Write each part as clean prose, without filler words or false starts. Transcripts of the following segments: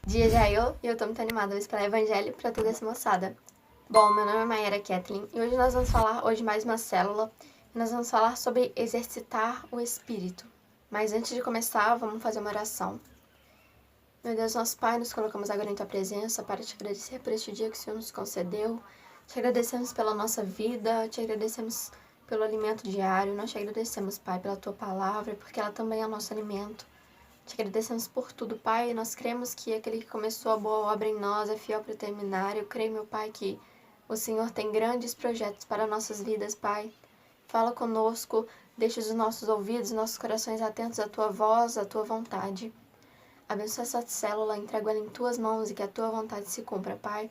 Dia já eu e eu tô muito animada, vou esperar o evangelho pra toda essa moçada. Bom, meu nome é Mayara Kathleen e hoje nós vamos falar mais uma célula e nós vamos falar sobre exercitar o espírito. Mas antes de começar, vamos fazer uma oração. Meu Deus, nosso Pai, nos colocamos agora em Tua presença para te agradecer por este dia que o Senhor nos concedeu. Te agradecemos pela nossa vida, te agradecemos pelo alimento diário, nós te agradecemos, Pai, pela Tua palavra, porque ela também é o nosso alimento. Te agradecemos por tudo, Pai. Nós cremos que aquele que começou a boa obra em nós é fiel para terminar. Eu creio, meu Pai, que o Senhor tem grandes projetos para nossas vidas, Pai. Fala conosco, deixa os nossos ouvidos, nossos corações atentos à Tua voz, à Tua vontade. Abençoa essa célula, entrega ela em Tuas mãos e que a Tua vontade se cumpra, Pai.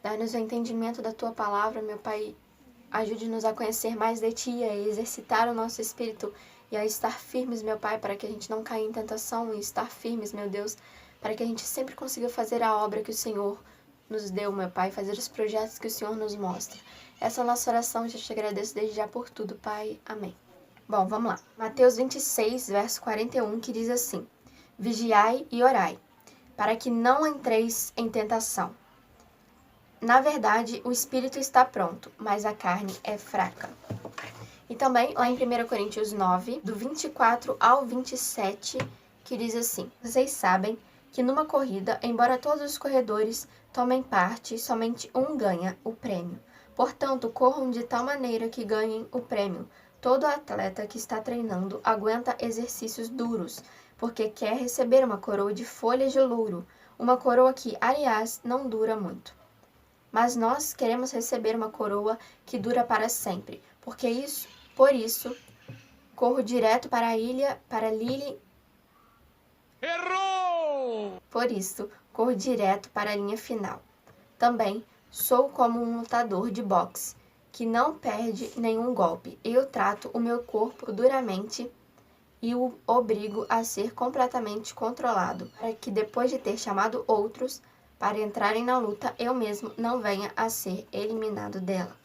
Dá-nos o entendimento da Tua palavra, meu Pai. Ajude-nos a conhecer mais de Ti e a exercitar o nosso espírito e a estar firmes, meu Pai, para que a gente não caia em tentação e estar firmes, meu Deus, para que a gente sempre consiga fazer a obra que o Senhor nos deu, meu Pai, fazer os projetos que o Senhor nos mostra. Essa é a nossa oração, já te agradeço desde já por tudo, Pai. Amém. Bom, vamos lá. Mateus 26, verso 41, que diz assim: Vigiai e orai, para que não entreis em tentação. Na verdade, o espírito está pronto, mas a carne é fraca. E também lá em 1 Coríntios 9, do 24 ao 27, que diz assim: Vocês sabem que numa corrida, embora todos os corredores tomem parte, somente um ganha o prêmio. Portanto, corram de tal maneira que ganhem o prêmio. Todo atleta que está treinando aguenta exercícios duros, porque quer receber uma coroa de folhas de louro, uma coroa que, aliás, não dura muito. Mas nós queremos receber uma coroa que dura para sempre, por isso, corro direto para a ilha, para Lily. Errou! Por isso, corro direto para a linha final. Também sou como um lutador de boxe, que não perde nenhum golpe. Eu trato o meu corpo duramente e o obrigo a ser completamente controlado, para que depois de ter chamado outros para entrarem na luta, eu mesmo não venha a ser eliminado dela.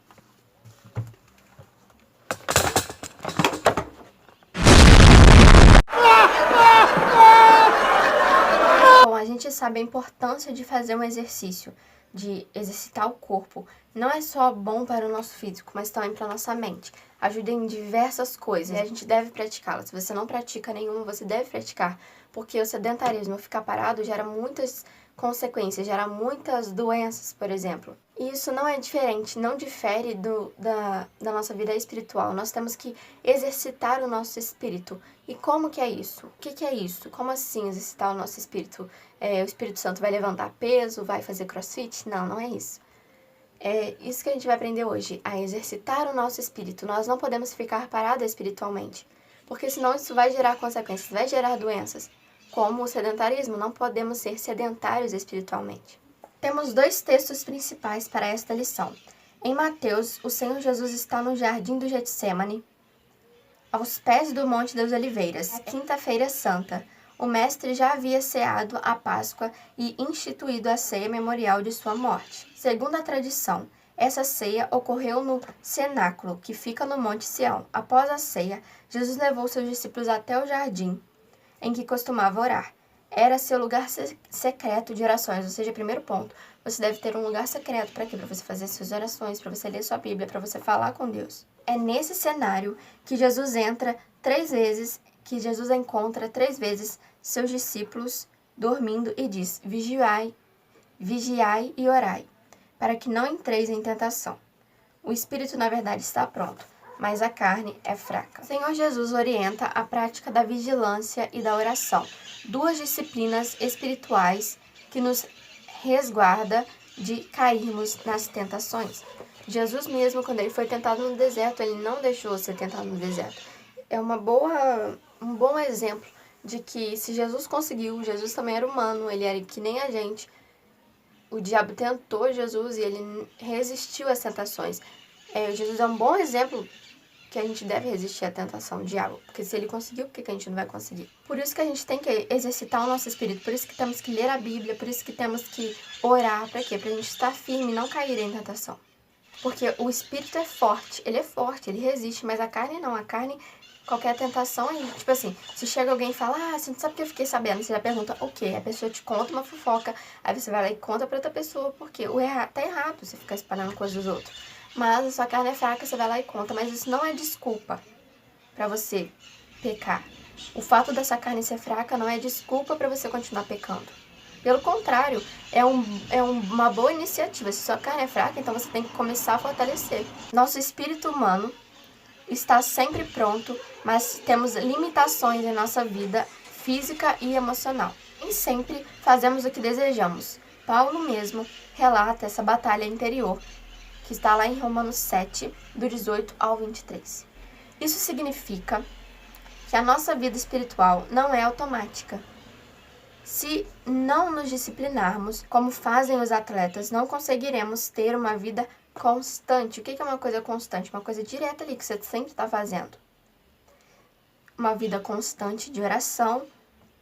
Bom, a gente sabe a importância de fazer um exercício, de exercitar o corpo. Não é só bom para o nosso físico, mas também para a nossa mente. Ajuda em diversas coisas e a gente deve praticá-las. Se você não pratica nenhuma, você deve praticar, porque o sedentarismo, ficar parado, gera muitas consequências, gera muitas doenças, por exemplo. E isso não é diferente, não difere da nossa vida espiritual. Nós temos que exercitar o nosso espírito. E como que é isso? O que é isso? Como assim exercitar o nosso espírito? O Espírito Santo vai levantar peso, vai fazer crossfit? Não, não é isso. É isso que a gente vai aprender hoje, a exercitar o nosso espírito. Nós não podemos ficar parados espiritualmente, porque senão isso vai gerar consequências, vai gerar doenças. Como o sedentarismo, não podemos ser sedentários espiritualmente. Temos dois textos principais para esta lição. Em Mateus, o Senhor Jesus está no jardim do Getsêmani, aos pés do Monte das Oliveiras, quinta-feira santa. O mestre já havia ceado a Páscoa e instituído a ceia memorial de sua morte. Segundo a tradição, essa ceia ocorreu no cenáculo, que fica no Monte Sião. Após a ceia, Jesus levou seus discípulos até o jardim em que costumava orar. Era seu lugar secreto de orações, ou seja, primeiro ponto, você deve ter um lugar secreto para quê? Para você fazer suas orações, para você ler sua Bíblia, para você falar com Deus. É nesse cenário que Jesus encontra 3 vezes seus discípulos dormindo e diz: vigiai e orai, para que não entreis em tentação. O espírito, na verdade, está pronto, mas a carne é fraca. O Senhor Jesus orienta a prática da vigilância e da oração, duas disciplinas espirituais que nos resguarda de cairmos nas tentações. Jesus mesmo, quando ele foi tentado no deserto, ele não deixou ser tentado no deserto. É um bom exemplo de que se Jesus conseguiu, Jesus também era humano, ele era que nem a gente. O diabo tentou Jesus e ele resistiu às tentações. Jesus é um bom exemplo que a gente deve resistir à tentação do diabo, porque se ele conseguiu, por que a gente não vai conseguir? Por isso que a gente tem que exercitar o nosso espírito, por isso que temos que ler a Bíblia, por isso que temos que orar, para quê? Pra gente estar firme e não cair em tentação. Porque o espírito é forte, ele resiste, mas a carne não, a carne qualquer tentação aí. Tipo assim, se chega alguém e fala, você não sabe o que eu fiquei sabendo, você já pergunta o quê? A pessoa te conta uma fofoca, aí você vai lá e conta pra outra pessoa, porque tá errado você ficar espalhando coisas dos outros. Mas a sua carne é fraca, você vai lá e conta, mas isso não é desculpa pra você pecar. O fato da sua carne ser fraca não é desculpa pra você continuar pecando. Pelo contrário, é uma boa iniciativa. Se sua carne é fraca, então você tem que começar a fortalecer. Nosso espírito humano está sempre pronto, mas temos limitações em nossa vida física e emocional. Nem sempre fazemos o que desejamos. Paulo mesmo relata essa batalha interior, que está lá em Romanos 7, do 18 ao 23. Isso significa que a nossa vida espiritual não é automática. Se não nos disciplinarmos, como fazem os atletas, não conseguiremos ter uma vida constante. O que é uma coisa constante? Uma coisa direta ali, que você sempre está fazendo. Uma vida constante de oração,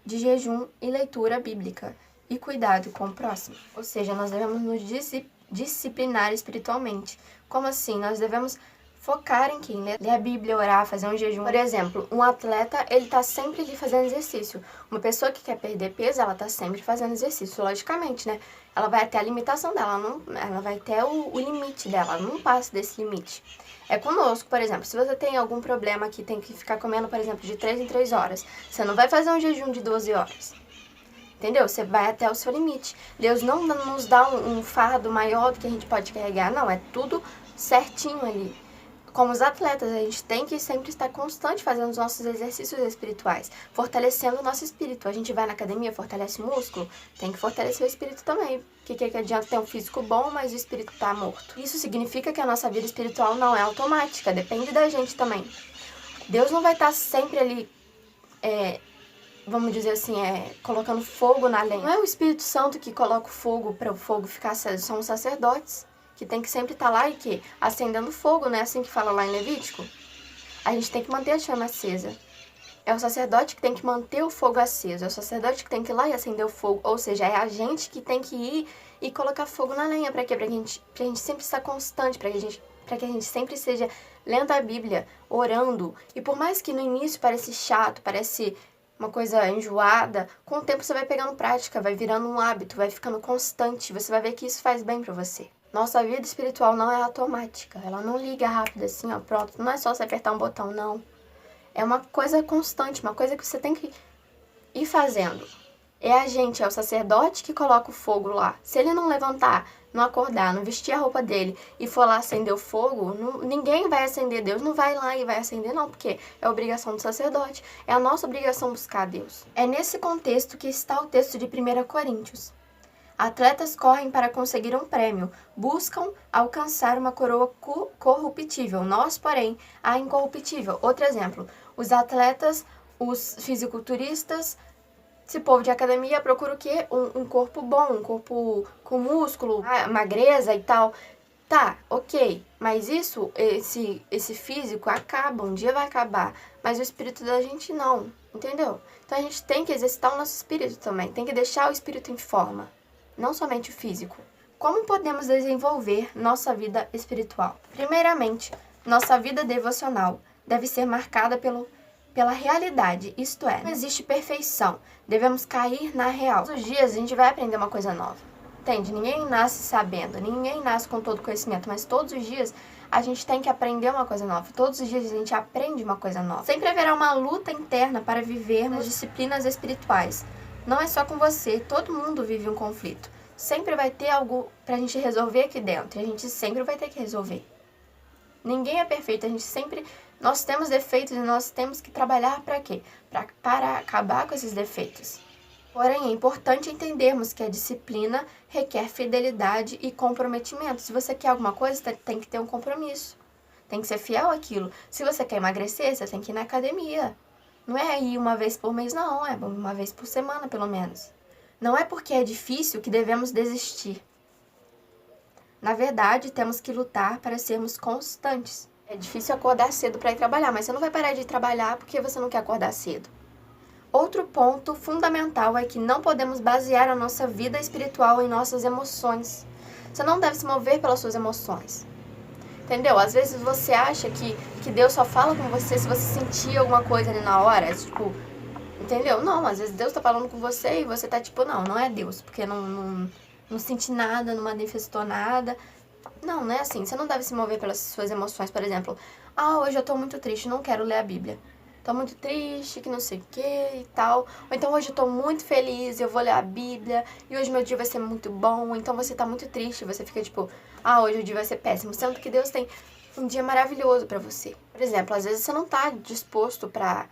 de jejum e leitura bíblica. E cuidado com o próximo. Ou seja, nós devemos nos disciplinar espiritualmente. Como assim? Nós devemos focar em quem? Ler a Bíblia, orar, fazer um jejum. Por exemplo, um atleta, ele tá sempre ali fazendo exercício. Uma pessoa que quer perder peso, ela tá sempre fazendo exercício, logicamente, né? Ela vai até a limitação dela, ela vai até o limite dela, ela não passa desse limite. É conosco, por exemplo, se você tem algum problema que tem que ficar comendo, por exemplo, de 3 em 3 horas, você não vai fazer um jejum de 12 horas. Entendeu? Você vai até o seu limite. Deus não nos dá um fardo maior do que a gente pode carregar, não, é tudo certinho ali. Como os atletas, a gente tem que sempre estar constante fazendo os nossos exercícios espirituais, fortalecendo o nosso espírito. A gente vai na academia, fortalece o músculo, tem que fortalecer o espírito também. Que adianta ter um físico bom, mas o espírito está morto. Isso significa que a nossa vida espiritual não é automática, depende da gente também. Deus não vai estar sempre ali, vamos dizer assim, colocando fogo na lenha. Não é o Espírito Santo que coloca o fogo para o fogo ficar aceso, são os sacerdotes, que tem que sempre estar lá e que acendendo fogo, não é assim que fala lá em Levítico? A gente tem que manter a chama acesa. É o sacerdote que tem que manter o fogo aceso, é o sacerdote que tem que ir lá e acender o fogo, ou seja, é a gente que tem que ir e colocar fogo na lenha. Para quê? Pra gente sempre estar constante, para que a gente sempre esteja lendo a Bíblia, orando. E por mais que no início pareça chato, parece uma coisa enjoada, com o tempo você vai pegando prática, vai virando um hábito, vai ficando constante, você vai ver que isso faz bem para você. Nossa vida espiritual não é automática, ela não liga rápido assim, ó, pronto, não é só você apertar um botão, não. É uma coisa constante, uma coisa que você tem que ir fazendo. É o sacerdote que coloca o fogo lá. Se ele não levantar, não acordar, não vestir a roupa dele e for lá acender o fogo, ninguém vai acender. Deus não vai lá e vai acender, não, porque é obrigação do sacerdote. É a nossa obrigação buscar Deus. É nesse contexto que está o texto de 1 Coríntios. Atletas correm para conseguir um prêmio, buscam alcançar uma coroa corruptível, nós, porém, a incorruptível. Outro exemplo, os atletas, os fisiculturistas, esse povo de academia procura o quê? Um corpo bom, um corpo com músculo, magreza e tal. Tá, ok, mas esse físico acaba, um dia vai acabar, mas o espírito da gente não, entendeu? Então a gente tem que exercitar o nosso espírito também, tem que deixar o espírito em forma, não somente o físico. Como podemos desenvolver nossa vida espiritual? Primeiramente, nossa vida devocional deve ser marcada pela realidade, isto é, não existe perfeição, devemos cair na real. Todos os dias a gente vai aprender uma coisa nova, entende? Ninguém nasce sabendo, ninguém nasce com todo conhecimento, mas todos os dias a gente tem que aprender uma coisa nova, todos os dias a gente aprende uma coisa nova. Sempre haverá uma luta interna para vivermos disciplinas espirituais. Não é só com você, todo mundo vive um conflito. Sempre vai ter algo pra gente resolver aqui dentro, e a gente sempre vai ter que resolver. Ninguém é perfeito, nós temos defeitos e nós temos que trabalhar para quê? Para acabar com esses defeitos. Porém, é importante entendermos que a disciplina requer fidelidade e comprometimento. Se você quer alguma coisa, tem que ter um compromisso. Tem que ser fiel àquilo. Se você quer emagrecer, você tem que ir na academia. Não é ir uma vez por mês, não. É uma vez por semana, pelo menos. Não é porque é difícil que devemos desistir. Na verdade, temos que lutar para sermos constantes. É difícil acordar cedo para ir trabalhar, mas você não vai parar de trabalhar porque você não quer acordar cedo. Outro ponto fundamental é que não podemos basear a nossa vida espiritual em nossas emoções. Você não deve se mover pelas suas emoções. Entendeu? Às vezes você acha que Deus só fala com você se você sentir alguma coisa ali na hora. Tipo, entendeu? Não, às vezes Deus tá falando com você e você tá tipo, não é Deus, porque não senti nada, não manifestou nada. Não é assim. Você não deve se mover pelas suas emoções, por exemplo. Hoje eu tô muito triste, não quero ler a Bíblia. Tô muito triste, que não sei o que e tal. Ou então hoje eu tô muito feliz, eu vou ler a Bíblia e hoje meu dia vai ser muito bom. Ou então você tá muito triste, você fica tipo, hoje o dia vai ser péssimo. Sendo que Deus tem um dia maravilhoso pra você. Por exemplo, às vezes você não tá disposto pra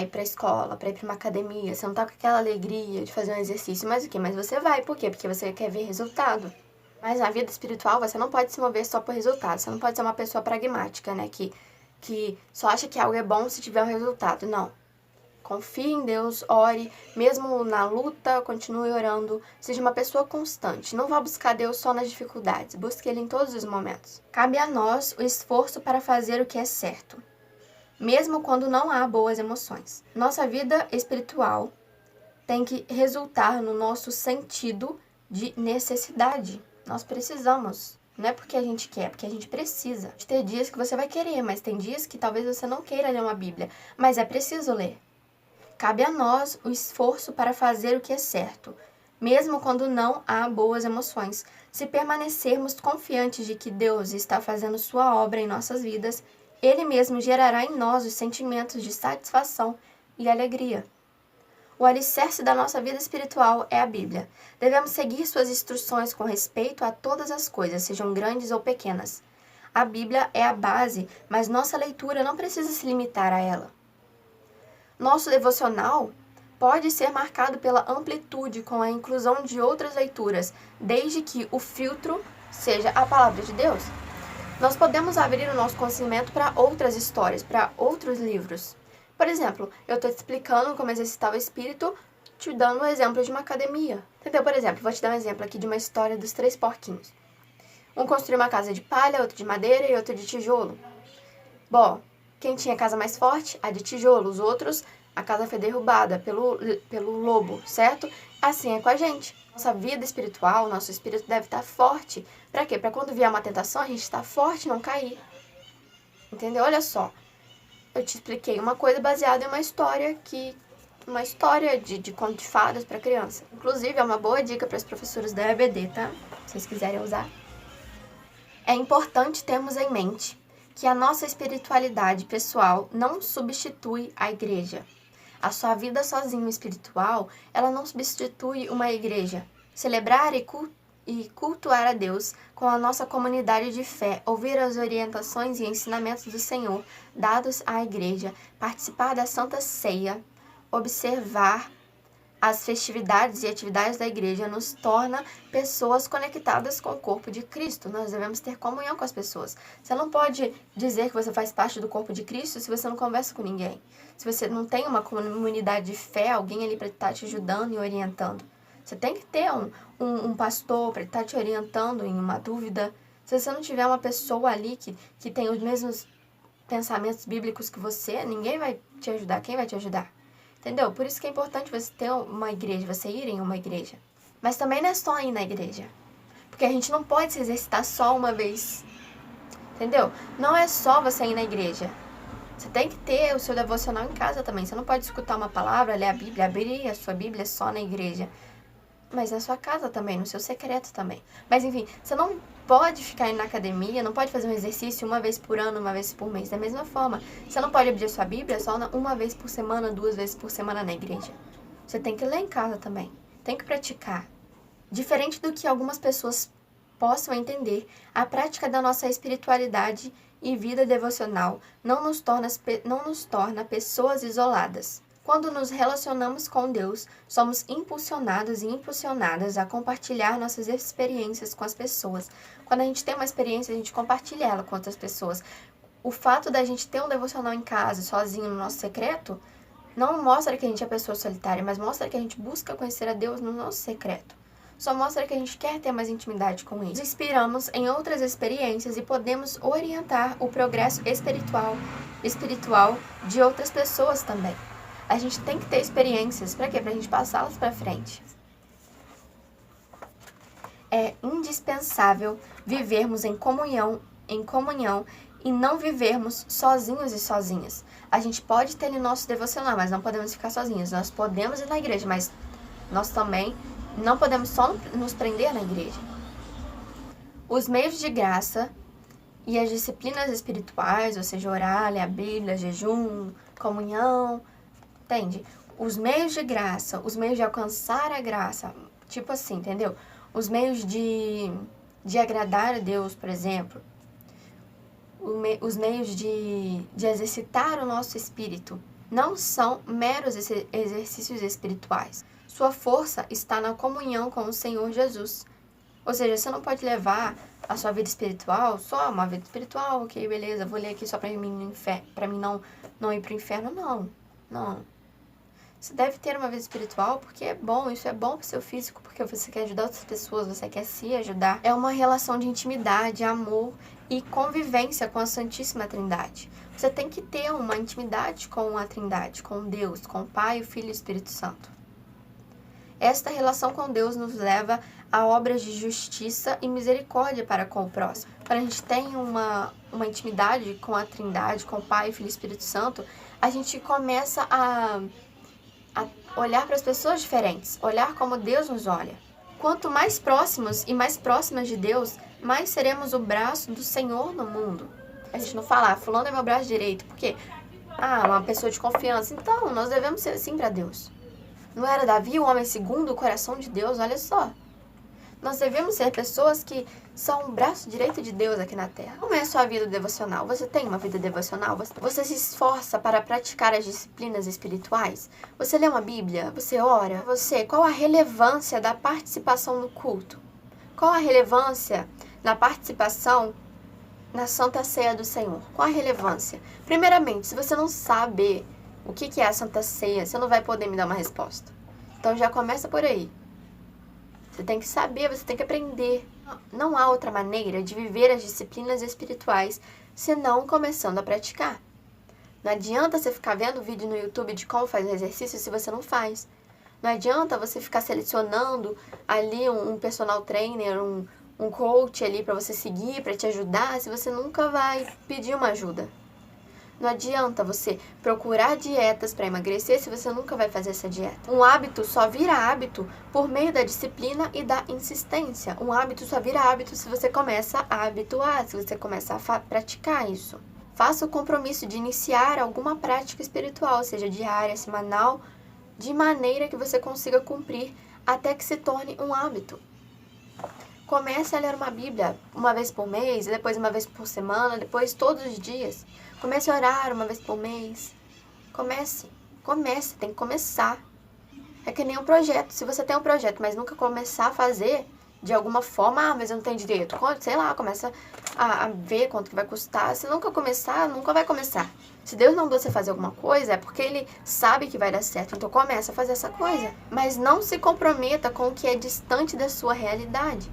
ir pra escola, pra ir pra uma academia. Você não tá com aquela alegria de fazer um exercício. Mas o quê? Mas você vai. Por quê? Porque você quer ver resultado. Mas na vida espiritual, você não pode se mover só por resultado. Você não pode ser uma pessoa pragmática, né? Que só acha que algo é bom se tiver um resultado. Não. Confie em Deus, ore. Mesmo na luta, continue orando. Seja uma pessoa constante. Não vá buscar Deus só nas dificuldades. Busque Ele em todos os momentos. Cabe a nós o esforço para fazer o que é certo, mesmo quando não há boas emoções. Nossa vida espiritual tem que resultar no nosso sentido de necessidade. Nós precisamos. Não é porque a gente quer, é porque a gente precisa. Tem dias que você vai querer, mas tem dias que talvez você não queira ler uma Bíblia. Mas é preciso ler. Cabe a nós o esforço para fazer o que é certo, mesmo quando não há boas emoções. Se permanecermos confiantes de que Deus está fazendo sua obra em nossas vidas, Ele mesmo gerará em nós os sentimentos de satisfação e alegria. O alicerce da nossa vida espiritual é a Bíblia. Devemos seguir suas instruções com respeito a todas as coisas, sejam grandes ou pequenas. A Bíblia é a base, mas nossa leitura não precisa se limitar a ela. Nosso devocional pode ser marcado pela amplitude com a inclusão de outras leituras, desde que o filtro seja a palavra de Deus. Nós podemos abrir o nosso conhecimento para outras histórias, para outros livros. Por exemplo, eu estou te explicando como exercitar o espírito, te dando um exemplo de uma academia. Entendeu? Por exemplo, vou te dar um exemplo aqui de uma história dos 3 porquinhos. Um construiu uma casa de palha, outro de madeira e outro de tijolo. Bom, quem tinha a casa mais forte? A de tijolo. Os outros, a casa foi derrubada pelo lobo, certo? Assim é com a gente. Nossa vida espiritual, nosso espírito deve estar forte. Para quê? Para quando vier uma tentação, a gente estar forte e não cair. Entendeu? Olha só. Eu te expliquei uma coisa baseada em uma história de conto de fadas para criança. Inclusive, é uma boa dica para os professores da EBD, tá? Se vocês quiserem usar. É importante termos em mente que a nossa espiritualidade pessoal não substitui a igreja. A sua vida sozinho espiritual, ela não substitui uma igreja. Celebrar e cultuar a Deus com a nossa comunidade de fé, ouvir as orientações e ensinamentos do Senhor dados à igreja, participar da Santa Ceia, observar as festividades e atividades da igreja nos torna pessoas conectadas com o corpo de Cristo. Nós devemos ter comunhão com as pessoas. Você não pode dizer que você faz parte do corpo de Cristo se você não conversa com ninguém. Se você não tem uma comunidade de fé, alguém ali para estar te ajudando e orientando. Você tem que ter um pastor para estar te orientando em uma dúvida. Se você não tiver uma pessoa ali que tem os mesmos pensamentos bíblicos que você, ninguém vai te ajudar. Quem vai te ajudar? Entendeu? Por isso que é importante você ter uma igreja, você ir em uma igreja. Mas também não é só ir na igreja. Porque a gente não pode se exercitar só uma vez. Entendeu? Não é só você ir na igreja. Você tem que ter o seu devocional em casa também. Você não pode escutar uma palavra, ler a Bíblia, abrir a sua Bíblia só na igreja. Mas na sua casa também, no seu secreto também. Mas enfim, você não pode ficar indo na academia, não pode fazer um exercício uma vez por ano, uma vez por mês. Da mesma forma, você não pode abrir a sua Bíblia só uma vez por semana, 2 vezes por semana na igreja. Você tem que ler em casa também. Tem que praticar. Diferente do que algumas pessoas possam entender, a prática da nossa espiritualidade e vida devocional não nos torna pessoas isoladas. Quando nos relacionamos com Deus, somos impulsionados e impulsionadas a compartilhar nossas experiências com as pessoas. Quando a gente tem uma experiência, a gente compartilha ela com outras pessoas. O fato da gente ter um devocional em casa, sozinho, no nosso secreto, não mostra que a gente é pessoa solitária, mas mostra que a gente busca conhecer a Deus no nosso secreto. Só mostra que a gente quer ter mais intimidade com Ele. Nos inspiramos em outras experiências e podemos orientar o progresso espiritual de outras pessoas também. A gente tem que ter experiências. Para quê? Para a gente passá-las para frente. É indispensável vivermos em comunhão em comunhão e não vivermos sozinhos e sozinhas. A gente pode ter ali nosso devocional, mas não podemos ficar sozinhos. Nós podemos ir na igreja, mas nós também não podemos só nos prender na igreja. Os meios de graça e as disciplinas espirituais, ou seja, orar, ler a Bíblia, jejum, comunhão, entende? Os meios de graça, os meios de alcançar a graça, tipo assim, entendeu? Os meios de agradar a Deus, por exemplo. Os meios de exercitar o nosso espírito não são meros exercícios espirituais. Sua força está na comunhão com o Senhor Jesus. Ou seja, você não pode levar a sua vida espiritual, só uma vida espiritual, ok, beleza, vou ler aqui só para mim não ir para o inferno, não. Você deve ter uma vida espiritual porque é bom, isso é bom para o seu físico, porque você quer ajudar outras pessoas, você quer se ajudar. É uma relação de intimidade, amor e convivência com a Santíssima Trindade. Você tem que ter uma intimidade com a Trindade, com Deus, com o Pai, o Filho e o Espírito Santo. Esta relação com Deus nos leva a obras de justiça e misericórdia para com o próximo. Quando a gente tem uma intimidade com a Trindade, com o Pai, o Filho e o Espírito Santo, a gente começa a olhar para as pessoas diferentes, olhar como Deus nos olha. Quanto mais próximos e mais próximas de Deus, mais seremos o braço do Senhor no mundo. A gente não fala, fulano é meu braço direito, porque, uma pessoa de confiança. Então, nós devemos ser assim para Deus. Não era Davi o homem segundo o coração de Deus? Olha só. Nós devemos ser pessoas que são o braço direito de Deus aqui na Terra. Como é a sua vida devocional? Você tem uma vida devocional? Você se esforça para praticar as disciplinas espirituais? Você lê uma Bíblia? Você ora? Qual a relevância da participação no culto? Qual a relevância na participação na Santa Ceia do Senhor? Qual a relevância? Primeiramente, se você não sabe o que é a Santa Ceia, você não vai poder me dar uma resposta. Então já começa por aí. Você tem que saber, você tem que aprender. Não há outra maneira de viver as disciplinas espirituais senão começando a praticar. Não adianta você ficar vendo vídeo no YouTube de como fazer exercício se você não faz. Não adianta você ficar selecionando ali um personal trainer, um coach ali para você seguir, para te ajudar, se você nunca vai pedir uma ajuda. Não adianta você procurar dietas para emagrecer se você nunca vai fazer essa dieta. Um hábito só vira hábito por meio da disciplina e da insistência. Um hábito só vira hábito se você começa a habituar, se você começa a praticar isso. Faça o compromisso de iniciar alguma prática espiritual, seja diária, semanal, de maneira que você consiga cumprir até que se torne um hábito. Comece a ler uma Bíblia uma vez por mês, depois uma vez por semana, depois todos os dias. Comece a orar uma vez por mês. Comece, tem que começar. É que nem um projeto. Se você tem um projeto, mas nunca começar a fazer, de alguma forma, mas eu não tenho direito. Sei lá, começa a ver quanto que vai custar. Se nunca começar, nunca vai começar. Se Deus não mandou você fazer alguma coisa, é porque Ele sabe que vai dar certo. Então começa a fazer essa coisa. Mas não se comprometa com o que é distante da sua realidade.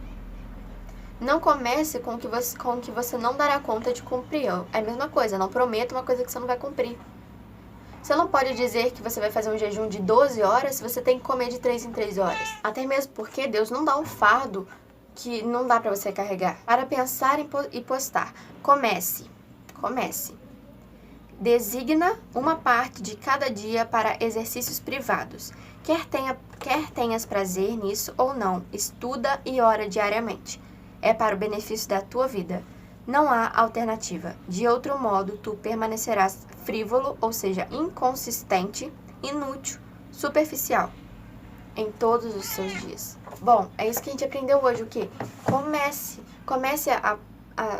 Não comece com o que você não dará conta de cumprir. É a mesma coisa, não prometa uma coisa que você não vai cumprir. Você não pode dizer que você vai fazer um jejum de 12 horas se você tem que comer de 3 em 3 horas. Até mesmo porque Deus não dá um fardo que não dá para você carregar. Para pensar e postar. Comece. Designa uma parte de cada dia para exercícios privados. Quer tenhas prazer nisso ou não, estuda e ora diariamente. É para o benefício da tua vida. Não há alternativa. De outro modo, tu permanecerás frívolo, ou seja, inconsistente, inútil, superficial em todos os seus dias. Bom, é isso que a gente aprendeu hoje, o quê? Comece a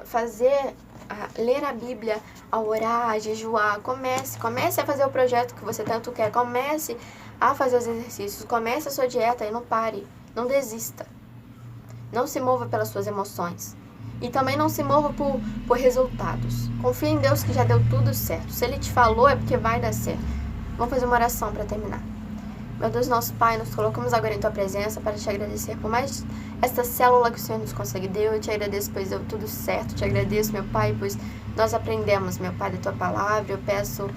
fazer, a ler a Bíblia, a orar, a jejuar. Comece a fazer o projeto que você tanto quer. Comece a fazer os exercícios. Comece a sua dieta e não pare. Não desista. Não se mova pelas suas emoções. E também não se mova por resultados. Confie em Deus que já deu tudo certo. Se Ele te falou, é porque vai dar certo. Vamos fazer uma oração para terminar. Meu Deus, nosso Pai, nos colocamos agora em Tua presença para Te agradecer por mais esta célula que o Senhor nos concedeu. Eu Te agradeço, pois deu tudo certo. Te agradeço, meu Pai, pois nós aprendemos, meu Pai, da Tua palavra. Eu peço,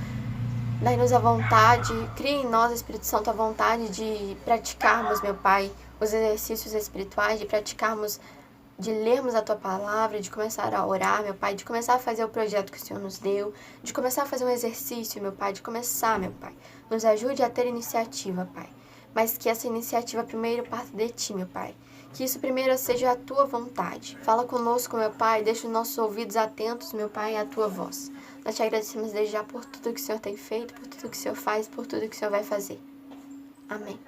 dai-nos a vontade, crie em nós, Espírito Santo, a vontade de praticarmos, meu Pai, os exercícios espirituais, de praticarmos de lermos a Tua palavra, de começar a orar, meu Pai, de começar a fazer o projeto que o Senhor nos deu, de começar a fazer um exercício, meu Pai, de começar, meu Pai. Nos ajude a ter iniciativa, Pai. Mas que essa iniciativa primeiro parta de Ti, meu Pai. Que isso primeiro seja a Tua vontade. Fala conosco, meu Pai, deixa os nossos ouvidos atentos, meu Pai, à Tua voz. Nós te agradecemos desde já por tudo que o Senhor tem feito, por tudo que o Senhor faz, por tudo que o Senhor vai fazer. Amém.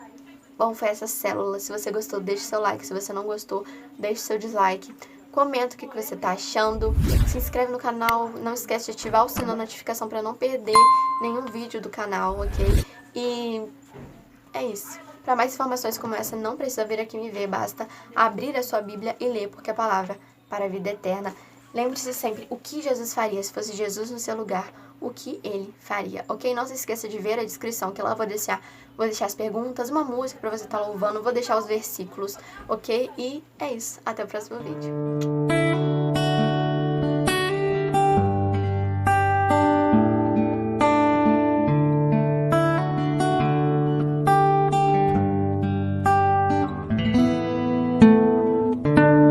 Bom, foi essa célula. Se você gostou, deixe seu like. Se você não gostou, deixe seu dislike. Comenta o que você está achando. Se inscreve no canal. Não esquece de ativar o sininho da notificação para não perder nenhum vídeo do canal, ok? E é isso. Para mais informações como essa, não precisa vir aqui me ver. Basta abrir a sua Bíblia e ler, porque a palavra para a vida eterna. Lembre-se sempre o que Jesus faria se fosse Jesus no seu lugar, o que ele faria, ok? Não se esqueça de ver a descrição, que lá eu vou deixar as perguntas, uma música para você estar louvando, vou deixar os versículos, ok? E é isso, até o próximo vídeo.